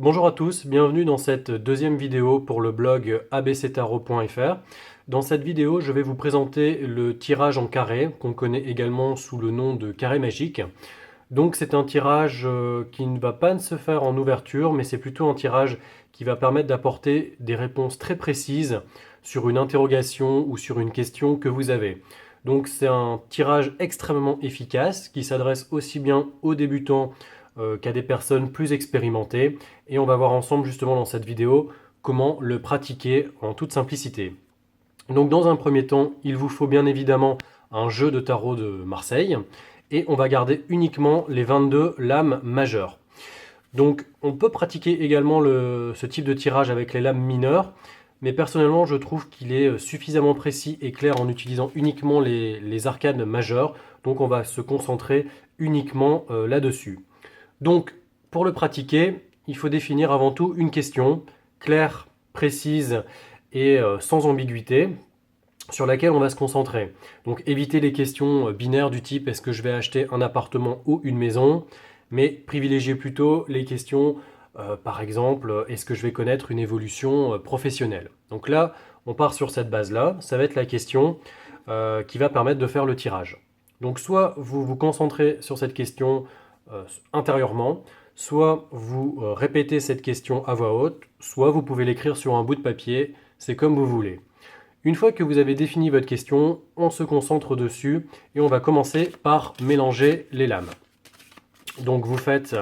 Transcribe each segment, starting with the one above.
Bonjour à tous, bienvenue dans cette deuxième vidéo pour le blog abctarot.fr. Dans cette vidéo, je vais vous présenter le tirage en carré, qu'on connaît également sous le nom de carré magique. Donc c'est un tirage qui ne va pas se faire en ouverture, mais c'est plutôt un tirage qui va permettre d'apporter des réponses très précises sur une interrogation ou sur une question que vous avez. Donc c'est un tirage extrêmement efficace qui s'adresse aussi bien aux débutants qu'à des personnes plus expérimentées. Et on va voir ensemble justement dans cette vidéo comment le pratiquer en toute simplicité. Donc dans un premier temps, il vous faut bien évidemment un jeu de tarot de Marseille et on va garder uniquement les 22 lames majeures. Donc on peut pratiquer également ce type de tirage avec les lames mineures, mais personnellement je trouve qu'il est suffisamment précis et clair en utilisant uniquement les arcanes majeures, donc on va se concentrer uniquement là-dessus. Donc pour le pratiquer, il faut définir avant tout une question claire, précise et sans ambiguïté sur laquelle on va se concentrer. Donc éviter les questions binaires du type est-ce que je vais acheter un appartement ou une maison, mais privilégier plutôt les questions par exemple est-ce que je vais connaître une évolution professionnelle. Donc là, on part sur cette base-là, ça va être la question qui va permettre de faire le tirage. Donc soit vous vous concentrez sur cette question intérieurement, soit vous répétez cette question à voix haute, soit vous pouvez l'écrire sur un bout de papier, c'est comme vous voulez. Une fois que vous avez défini votre question, on se concentre dessus et on va commencer par mélanger les lames. Donc vous faites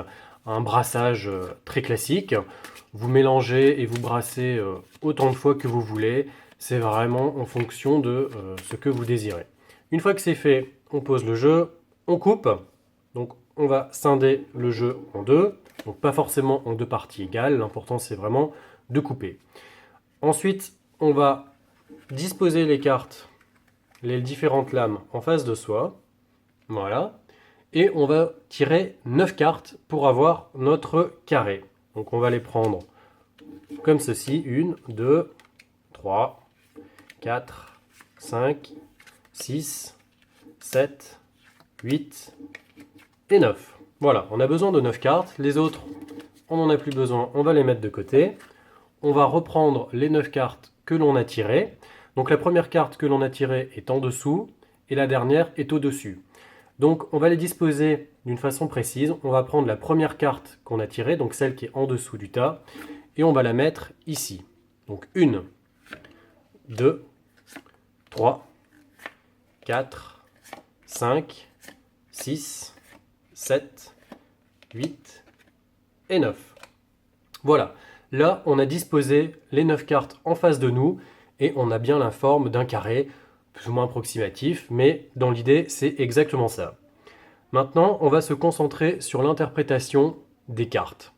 un brassage très classique, vous mélangez et vous brassez autant de fois que vous voulez, c'est vraiment en fonction de ce que vous désirez. Une fois que c'est fait, on pose le jeu, on coupe, donc on va scinder le jeu en deux, donc pas forcément en deux parties égales, l'important c'est vraiment de couper. Ensuite, on va disposer les cartes, les différentes lames en face de soi, voilà, et on va tirer 9 cartes pour avoir notre carré. Donc on va les prendre comme ceci, 1, 2, 3, 4, 5, 6, 7, 8 et 9. Voilà, on a besoin de 9 cartes, les autres, on n'en a plus besoin, on va les mettre de côté. On va reprendre les 9 cartes que l'on a tirées. Donc la première carte que l'on a tirée est en dessous et la dernière est au-dessus. Donc on va les disposer d'une façon précise. On va prendre la première carte qu'on a tirée, donc celle qui est en dessous du tas, et on va la mettre ici. Donc 1, 2, 3, 4, 5, 6, 7, 8 et 9. Voilà, là on a disposé les 9 cartes en face de nous et on a bien la forme d'un carré, plus ou moins approximatif, mais dans l'idée c'est exactement ça. Maintenant on va se concentrer sur l'interprétation des cartes.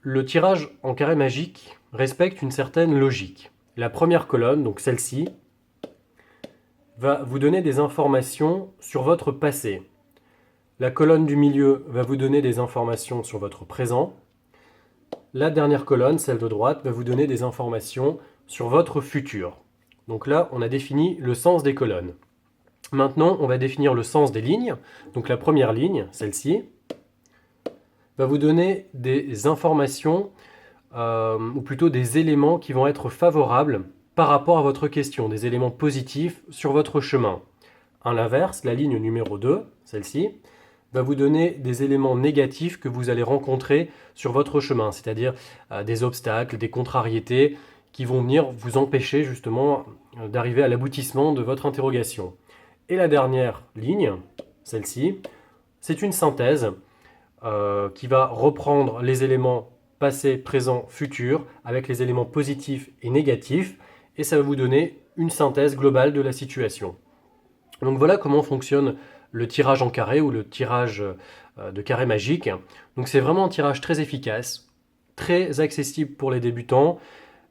Le tirage en carré magique respecte une certaine logique. La première colonne, donc celle-ci, va vous donner des informations sur votre passé. La colonne du milieu va vous donner des informations sur votre présent. La dernière colonne, celle de droite, va vous donner des informations sur votre futur. Donc là, on a défini le sens des colonnes. Maintenant, on va définir le sens des lignes. Donc la première ligne, celle-ci, va vous donner des informations, ou plutôt des éléments qui vont être favorables par rapport à votre question, des éléments positifs sur votre chemin. À l'inverse, la ligne numéro 2, celle-ci, va vous donner des éléments négatifs que vous allez rencontrer sur votre chemin, c'est-à-dire des obstacles, des contrariétés qui vont venir vous empêcher justement d'arriver à l'aboutissement de votre interrogation. Et la dernière ligne, celle-ci, c'est une synthèse qui va reprendre les éléments passé, présent, futur avec les éléments positifs et négatifs et ça va vous donner une synthèse globale de la situation. Donc voilà comment fonctionne le tirage en carré ou le tirage de carré magique. Donc c'est vraiment un tirage très efficace, très accessible pour les débutants.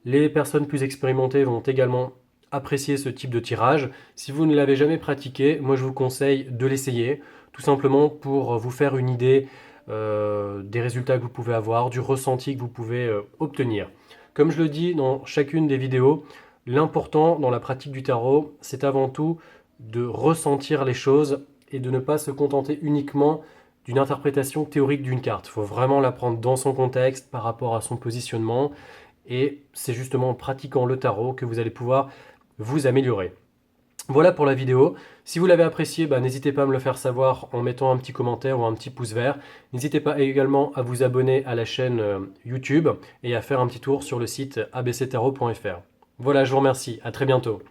Les personnes plus expérimentées vont également apprécier ce type de tirage. Si vous ne l'avez jamais pratiqué, moi je vous conseille de l'essayer, tout simplement pour vous faire une idée des résultats que vous pouvez avoir, du ressenti que vous pouvez obtenir. Comme je le dis dans chacune des vidéos, l'important dans la pratique du tarot, c'est avant tout de ressentir les choses et de ne pas se contenter uniquement d'une interprétation théorique d'une carte. Il faut vraiment la prendre dans son contexte par rapport à son positionnement. Et c'est justement en pratiquant le tarot que vous allez pouvoir vous améliorer. Voilà pour la vidéo. Si vous l'avez appréciée, n'hésitez pas à me le faire savoir en mettant un petit commentaire ou un petit pouce vert. N'hésitez pas également à vous abonner à la chaîne YouTube et à faire un petit tour sur le site abctarot.fr. Voilà, je vous remercie. À très bientôt.